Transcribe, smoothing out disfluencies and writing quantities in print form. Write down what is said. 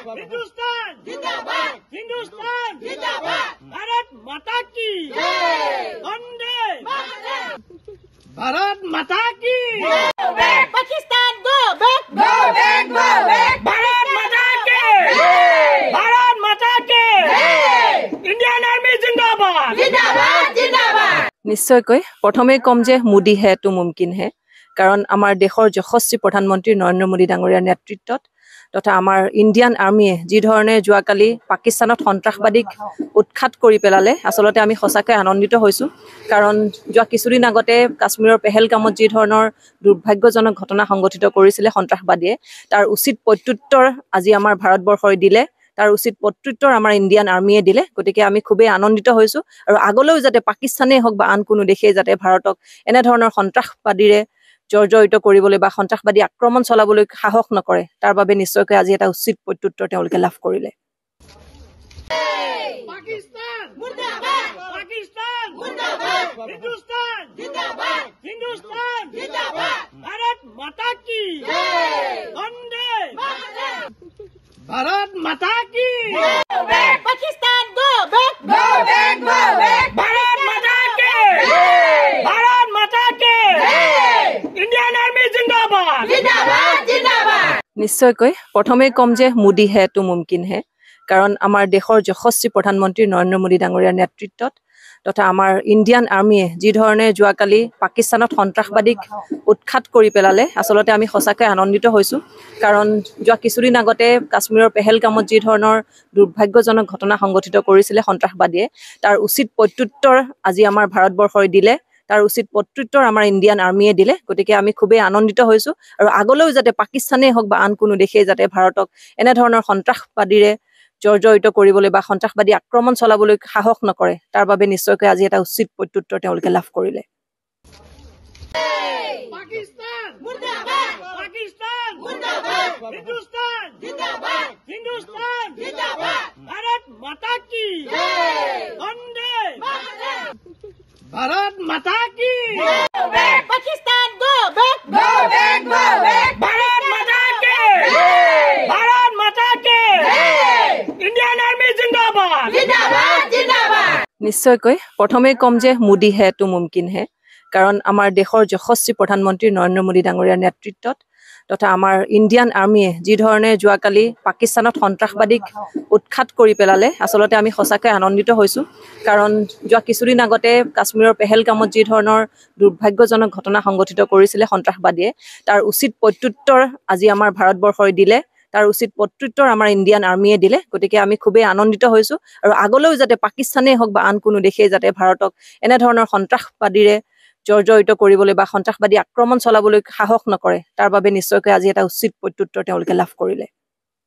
हिंदुस्तान जिंदाबाद हिंदुस्तान जिंदाबाद भारत माता की जय वंदे मातरम भारत माता की पाकिस्तान गो बैक भारत माता के भारत माता के इंडियन आर्मी जिंदाबाद जिंदाबाद जिंदाबाद নিশ্চয়কৈ প্ৰথমে কম যে মোদী হে তো মুমকিন হে কাৰণ আমাৰ দেশৰ যশস্বী প্ৰধানমন্ত্ৰী নৰেন্দ্ৰ মোদী ডাঙৰীয়াৰ নেতৃত্বত তথা আমাৰ ইণ্ডিয়ান আৰ্মিয়ে যি ধৰণে যোৱাকালি পাকিস্তানত সন্ত্ৰাসবাদীক উৎখাত কৰি পেলালে আসলতে আমি সঁচাকৈ আনন্দিত হৈছোঁ কাৰণ যোৱা কিছুদিন আগতে কাশ্মীৰৰ পেহেলগামত যি ধৰণৰ দুৰ্ভাগ্যজনক ঘটনা সংঘটিত কৰিছিলে সন্ত্ৰাসবাদীয়ে তাৰ উচিত প্ৰত্যুত্তৰ আজি আমাৰ ভাৰতবৰ্ষই দিলে তাৰ উচিত প্ৰত্যুত্তৰ আমাৰ ইণ্ডিয়ান আৰ্মিয়ে দিলে গতিকে আমি খুবেই আনন্দিত হৈছোঁ আৰু আগলৈও যাতে পাকিস্তানেই হওক বা আন কোনো দেশেই যাতে ভাৰতক এনেধৰণৰ সন্ত্ৰাসবাদীৰে জৰ্জৰিত কৰিবলৈ বা সন্ত্ৰাসবাদী আক্ৰমণ চলাবলৈ সাহস নকৰে তাৰ বাবে নিশ্চয়কৈ আজি এটা উচিত প্ৰত্যুত্তৰ তেওঁলোকে লাভ কৰিলে पाकिस्तान मुर्दाबाद पाकिस्तान मुर्दाबाद हिंदुस्तान जिंदाबाद हिंदुस्तान जिंदाबाद भारत माता की जय वंदे मातरम भारत माता की पाकिस्तान गो बैक भारत माता के भारत माता के इंडियन आर्मी जिंदाबाद जिंदाबाद जिंदाबाद নিশ্চয়কৈ প্ৰথমে কম যে মোদী হে তো মুমকিন হে কাৰণ আমাৰ দেশৰ যশস্বী প্ৰধানমন্ত্ৰী নৰেন্দ্ৰ মোদী ডাঙৰীয়াৰ নেতৃত্বত তথা আমাৰ ইণ্ডিয়ান আৰ্মিয়ে যি ধৰণে যোৱাকালি পাকিস্তানত সন্ত্ৰাসবাদীক উৎখাত কৰি পেলালে আসলতে আমি সঁচাকৈ আনন্দিত হৈছোঁ কাৰণ যোৱা কিছুদিন আগতে কাশ্মীৰৰ পেহেলগামত যি ধৰণৰ দুৰ্ভাগ্যজনক ঘটনা সংঘটিত কৰিছিলে সন্ত্ৰাসবাদীয়ে তাৰ উচিত প্ৰত্যুত্তৰ আজি আমাৰ ভাৰতবৰ্ষই দিলে তাৰ উচিত প্ৰত্যুত্তৰ আমাৰ ইণ্ডিয়ান আৰ্মিয়ে দিলে গতিকে আমি খুবেই আনন্দিত হৈছোঁ আৰু আগলৈও যাতে পাকিস্তানেই হওক বা আন কোনো দেশেই যাতে ভাৰতক এনেধৰণৰ সন্ত্ৰাসবাদীৰে জৰ্জৰিত কৰিবলৈ বা সন্ত্ৰাসবাদী আক্ৰমণ চলাবলৈ সাহস নকৰে তাৰ বাবে নিশ্চয়কৈ আজি এটা উচিত প্ৰত্যুত্তৰ তেওঁলোকে লাভ কৰিলে पाकिस्तान मुर्दाबाद पाकिस्तान मुर्दाबाद हिंदुस्तान जिंदाबाद हिंदुस्तान जिंदाबाद भारत माता की जय वंदे मातरम भारत माता की पाकिस्तान गो बैक भारत माता के भारत माता के इंडियन आर्मी जिंदाबाद जिंदाबाद जिंदाबाद নিশ্চয়কৈ প্ৰথমে কম যে মোদী হে তো মুমকিন হে কাৰণ আমাৰ দেশৰ যশস্বী প্ৰধানমন্ত্ৰী নৰেন্দ্ৰ মোদী ডাঙৰীয়াৰ নেতৃত্বত তথা আমাৰ ইণ্ডিয়ান আৰ্মিয়ে যি ধৰণে যোৱাকালি পাকিস্তানত সন্ত্ৰাসবাদীক উৎখাত কৰি পেলালে আসলতে আমি সঁচাকৈ আনন্দিত হৈছোঁ কাৰণ যোৱা কিছুদিন আগতে কাশ্মীৰৰ পেহেলগামত যি ধৰণৰ দুৰ্ভাগ্যজনক ঘটনা সংঘটিত কৰিছিলে সন্ত্ৰাসবাদীয়ে তাৰ উচিত প্ৰত্যুত্তৰ আজি আমাৰ ভাৰতবৰ্ষই দিলে তাৰ উচিত প্ৰত্যুত্তৰ আমাৰ ইণ্ডিয়ান আৰ্মিয়ে দিলে গতিকে আমি খুবেই আনন্দিত হৈছোঁ আৰু আগলৈও যাতে পাকিস্তানেই হওক বা আন কোনো দেশেই যাতে ভাৰতক এনেধৰণৰ সন্ত্ৰাসবাদীৰে জৰ্জৰিত কৰিবলৈ বা সন্ত্ৰাসবাদী আক্ৰমণ চলাবলৈ সাহস নকৰে তাৰ বাবে নিশ্চয়কৈ আজি এটা উচিত প্ৰত্যুত্তৰ তেওঁলোকে লাভ কৰিলে